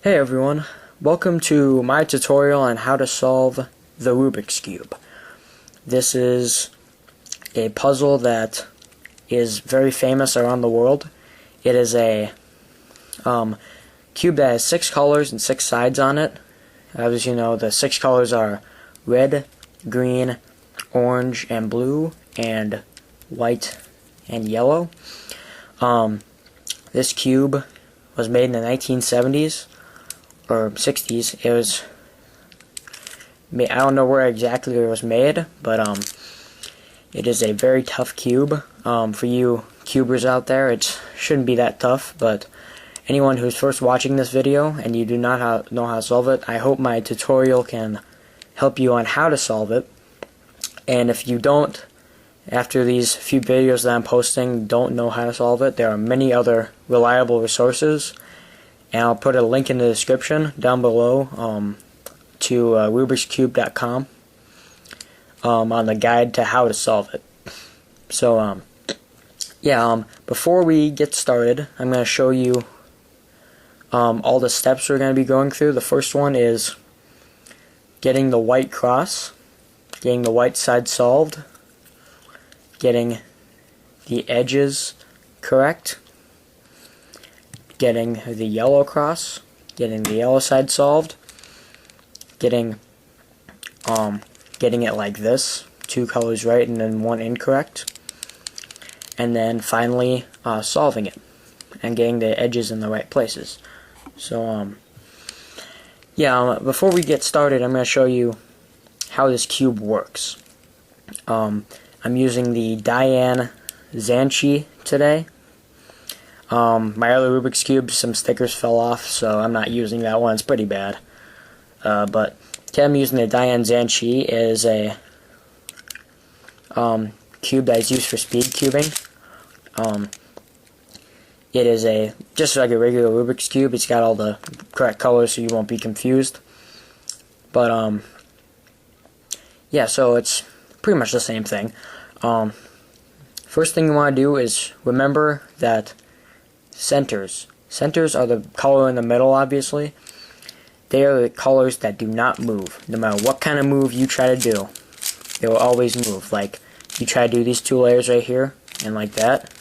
Hey everyone, welcome to my tutorial on how to solve the Rubik's Cube. This is a puzzle that is very famous around the world. It is a cube that has 6 colors and 6 sides on it. As you know, the 6 colors are red, green, orange, and blue, and white and yellow. This cube was made in the 1970s. Or 60s. It was I don't know where exactly it was made, but it is a very tough cube. For you cubers out there, it shouldn't be that tough, but anyone who's first watching this video and you do not know how to solve it, I hope my tutorial can help you on how to solve it. And if you don't, after these few videos that I'm posting, don't know how to solve it, there are many other reliable resources. And I'll put a link in the description down below to rubikscube.com on the guide to how to solve it. So, before we get started, I'm going to show you all the steps we're going to be going through. The first one is getting the white cross, getting the white side solved, getting the edges correct, getting the yellow cross, getting the yellow side solved, getting it like this, 2 colors right and then 1 incorrect, and then finally solving it and getting the edges in the right places. So before we get started, I'm going to show you how this cube works. I'm using the Diane Zanchi today. My other Rubik's Cube, some stickers fell off, so I'm not using that one. It's pretty bad. But today I'm using the Diane Zanchi. It is a cube that is used for speed cubing. It is just like a regular Rubik's Cube. It's got all the correct colors so you won't be confused. But, so it's pretty much the same thing. First thing you want to do is remember that centers are the color in the middle, obviously. They are the colors that do not move. No matter what kind of move you try to do, they will always move. Like, you try to do these 2 layers right here, and like that,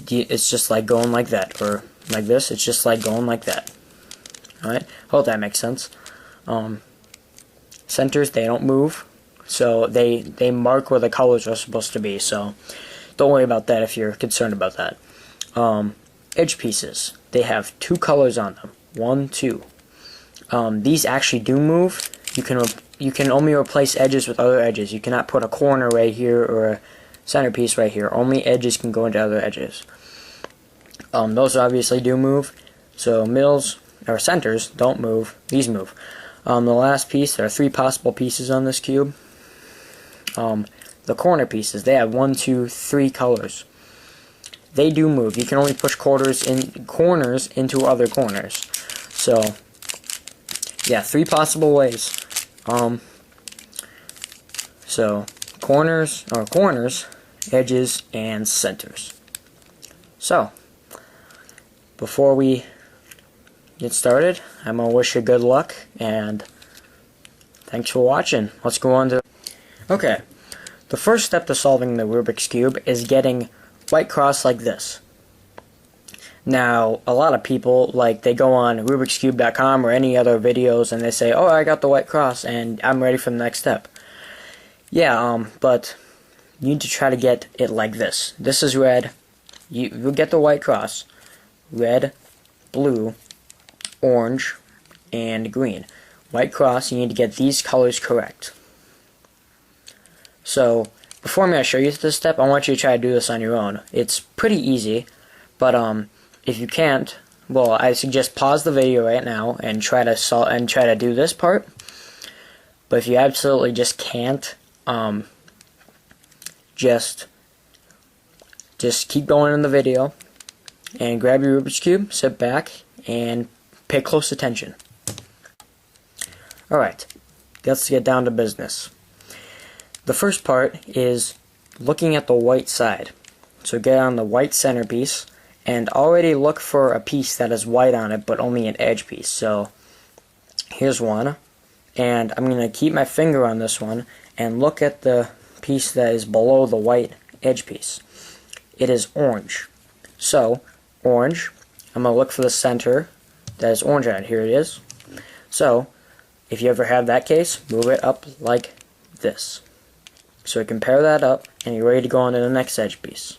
it's just like going like that. Or like this, it's just like going like that. Alright? Hope that makes sense. Centers, they don't move. So they mark where the colors are supposed to be. So don't worry about that if you're concerned about that. Edge pieces, they have 2 colors on them. 1, 2. These actually do move. You can only replace edges with other edges. You cannot put a corner right here or a centerpiece right here. Only edges can go into other edges. Those obviously do move. So middles or centers don't move. These move. The last piece, there are 3 possible pieces on this cube. The corner pieces, they have 1, 2, 3 colors. They do move. You can only push corners into other corners. So, 3 possible ways. So corners, edges, and centers. So, before we get started, I'm gonna wish you good luck and thanks for watching. Let's go on to. Okay, the first step to solving the Rubik's Cube is getting white cross like this. Now, a lot of people, they go on rubikscube.com or any other videos and they say, oh, I got the white cross and I'm ready for the next step. But you need to try to get it like this. This is red. You get the white cross. Red, blue, orange, and green. White cross, you need to get these colors correct. So, before I'm going to show you this step, I want you to try to do this on your own. It's pretty easy, but if you can't, well, I suggest pause the video right now and try to do this part. But if you absolutely just can't, just keep going in the video and grab your Rubik's Cube, sit back, and pay close attention. Alright, let's get down to business. The first part is looking at the white side. So get on the white centerpiece and already look for a piece that is white on it but only an edge piece. So here's one, and I'm going to keep my finger on this one and look at the piece that is below the white edge piece. It is orange. So orange, I'm going to look for the center that is orange on it. Here it is. So if you ever have that case, move it up like this. So we can pair that up and you're ready to go on to the next edge piece.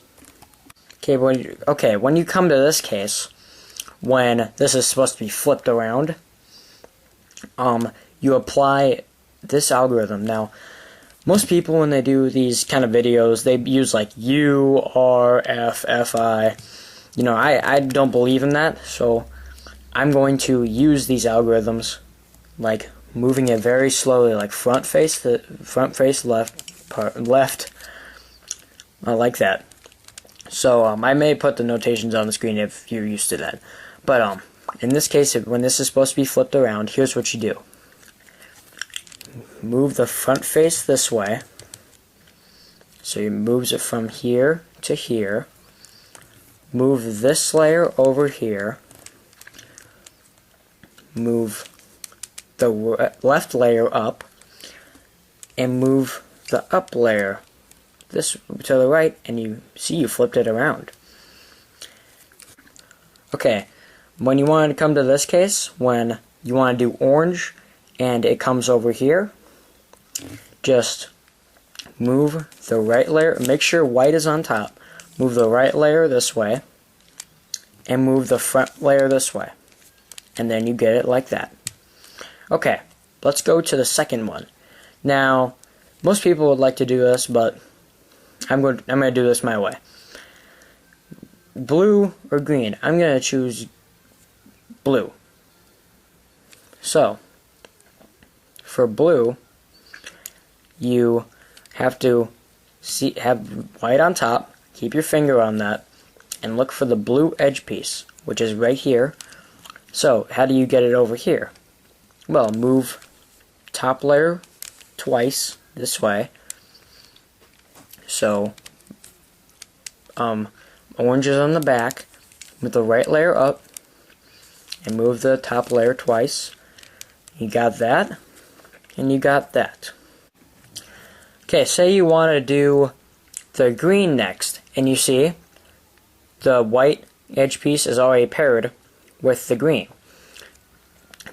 When you come to this case, when this is supposed to be flipped around, you apply this algorithm. Now, most people when they do these kind of videos, they use like U, R, F, F, I. You know, I don't believe in that, so I'm going to use these algorithms, like moving it very slowly, like front face left, like that. So I may put the notations on the screen if you're used to that. But in this case, when this is supposed to be flipped around, here's what you do. Move the front face this way. So it moves it from here to here. Move this layer over here. Move the left layer up. And move the up layer this to the right, and you see you flipped it around. Okay, when you want to come to this case, when you want to do orange and it comes over here, just move the right layer, make sure white is on top, move the right layer this way, and move the front layer this way, and then you get it like that. Okay, let's go to the second one. Now, most people would like to do this, but I'm going to do this my way. Blue or green? I'm going to choose blue. So, for blue, you have to have white on top, keep your finger on that, and look for the blue edge piece, which is right here. So, how do you get it over here? Well, move top layer twice this way. So, orange is on the back, with the right layer up, and move the top layer twice. You got that, and you got that. Okay, say you want to do the green next, and you see the white edge piece is already paired with the green.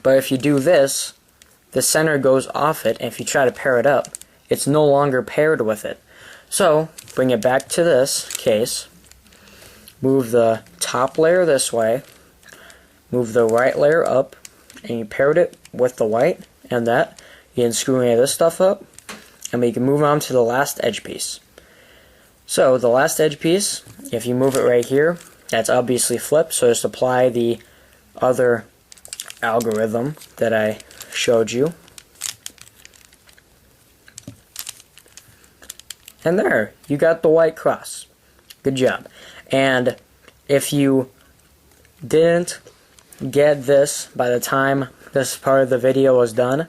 But if you do this, the center goes off it, and if you try to pair it up, it's no longer paired with it. So, bring it back to this case, move the top layer this way, move the right layer up, and you paired it with the white and that. You can screw any of this stuff up, and we can move on to the last edge piece. So, the last edge piece, if you move it right here, that's obviously flipped, so just apply the other algorithm that I showed you. And there, you got the white cross. Good job. And if you didn't get this by the time this part of the video was done,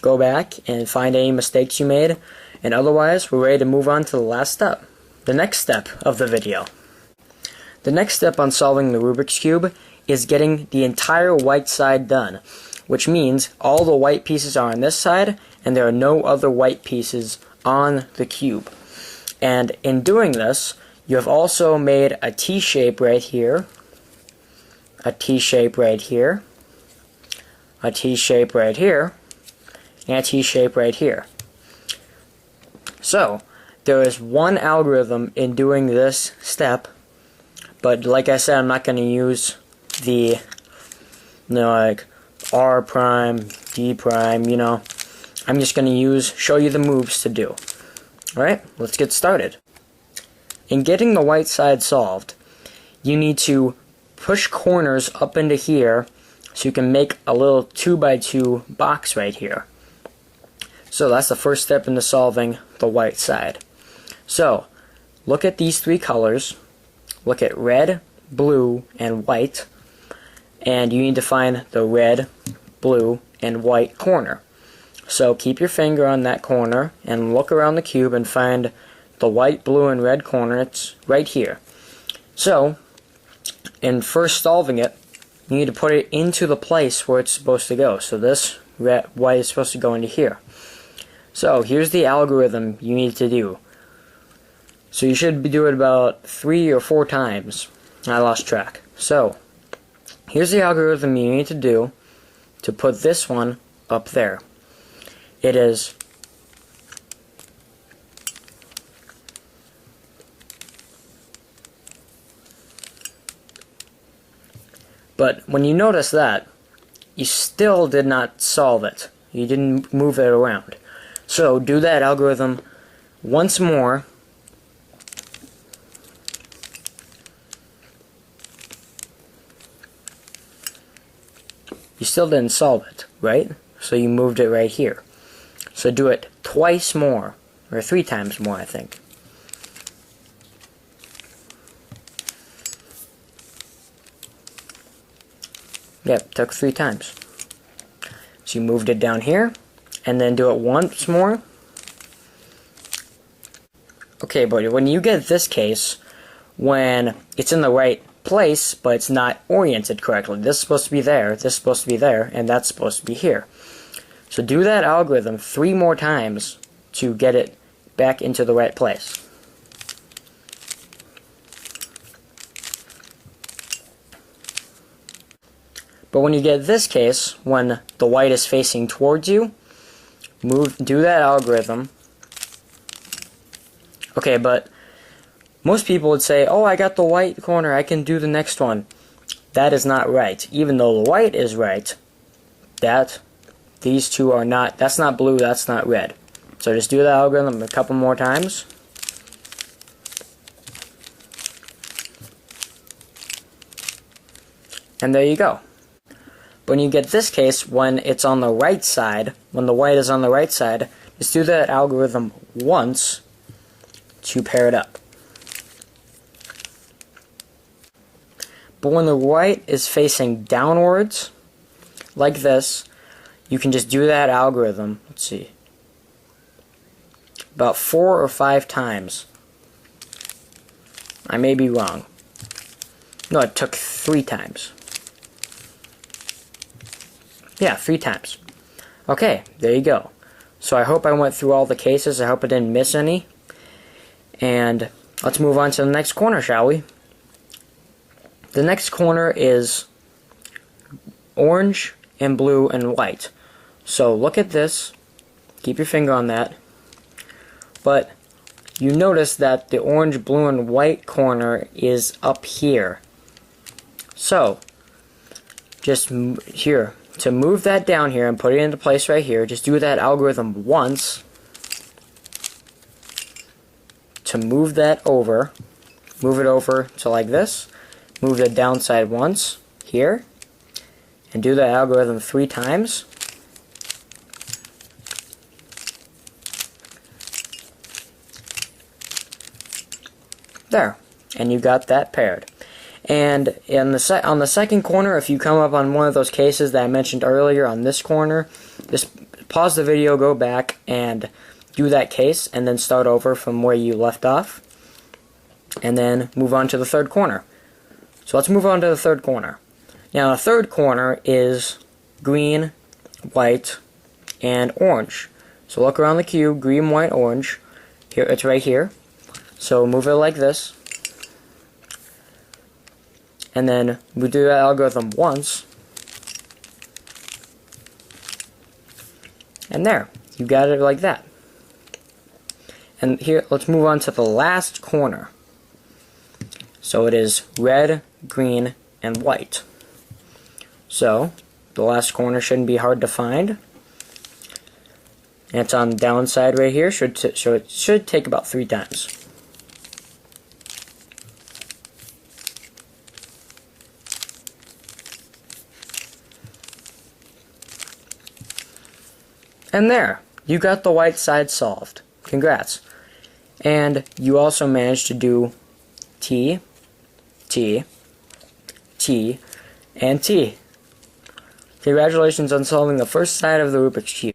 go back and find any mistakes you made. And otherwise, we're ready to move on to the last step, the next step of the video. The next step on solving the Rubik's Cube is getting the entire white side done, which means all the white pieces are on this side, and there are no other white pieces on the cube. And in doing this, you have also made a T-shape right here, a T-shape right here, a T-shape right here, and a T-shape right here. So, there is one algorithm in doing this step, but like I said, I'm not going to use the, like R prime, D prime, I'm just going to show you the moves to do. Alright, let's get started. In getting the white side solved, you need to push corners up into here so you can make a little 2x2 box right here. So that's the first step into solving the white side. So, look at these three colors. Look at red, blue, and white. And you need to find the red, blue, and white corner. So keep your finger on that corner and look around the cube and find the white, blue, and red corner. It's right here. So in first solving it, you need to put it into the place where it's supposed to go. So this white is supposed to go into here. So here's the algorithm you need to do. So you should do it about 3 or 4 times. I lost track. So here's the algorithm you need to do to put this one up there. It is but when you notice that, you still did not solve it. You didn't move it around. So do that algorithm once more. You still didn't solve it, right? So you moved it right here. So do it twice more, or 3 times more, I think. Yep, took 3 times. So you moved it down here, and then do it once more. Okay, but when you get this case, when it's in the right place, but it's not oriented correctly. This is supposed to be there, this is supposed to be there, and that's supposed to be here. So do that algorithm 3 more times to get it back into the right place. But when you get this case, when the white is facing towards you, do that algorithm. Okay, but most people would say, oh, I got the white corner, I can do the next one. That is not right. Even though the white is right, these two are not, that's not blue, that's not red. So just do the algorithm a couple more times. And there you go. When you get this case, when it's on the right side, when the white is on the right side, just do that algorithm once to pair it up. But when the white is facing downwards, like this, you can just do that algorithm, let's see, about 4 or 5 times. I may be wrong. No, it took 3 times. Yeah, 3 times. Okay, there you go. So I hope I went through all the cases. I hope I didn't miss any. And let's move on to the next corner, shall we? The next corner is orange and blue and white. So look at this. Keep your finger on that. But you notice that the orange, blue, and white corner is up here. So just here, to move that down here and put it into place right here, just do that algorithm once to move that over. Move it over to like this. Move the downside once here, and do the algorithm 3 times. There, and you got that paired. And on the second corner, if you come up on one of those cases that I mentioned earlier on this corner, just pause the video, go back, and do that case, and then start over from where you left off, and then move on to the third corner. So let's move on to the third corner. Now the third corner is green, white, and orange. So look around the cube, green, white, orange. Here, it's right here. So move it like this. And then we do that algorithm once. And there, you got it like that. And here, let's move on to the last corner. So it is red, green, and white. So the last corner shouldn't be hard to find. And it's on the downside right here, so it should take about 3 times. And there, you got the white side solved. Congrats. And you also managed to do T, T, T, and T. Congratulations on solving the first side of the Rubik's Cube.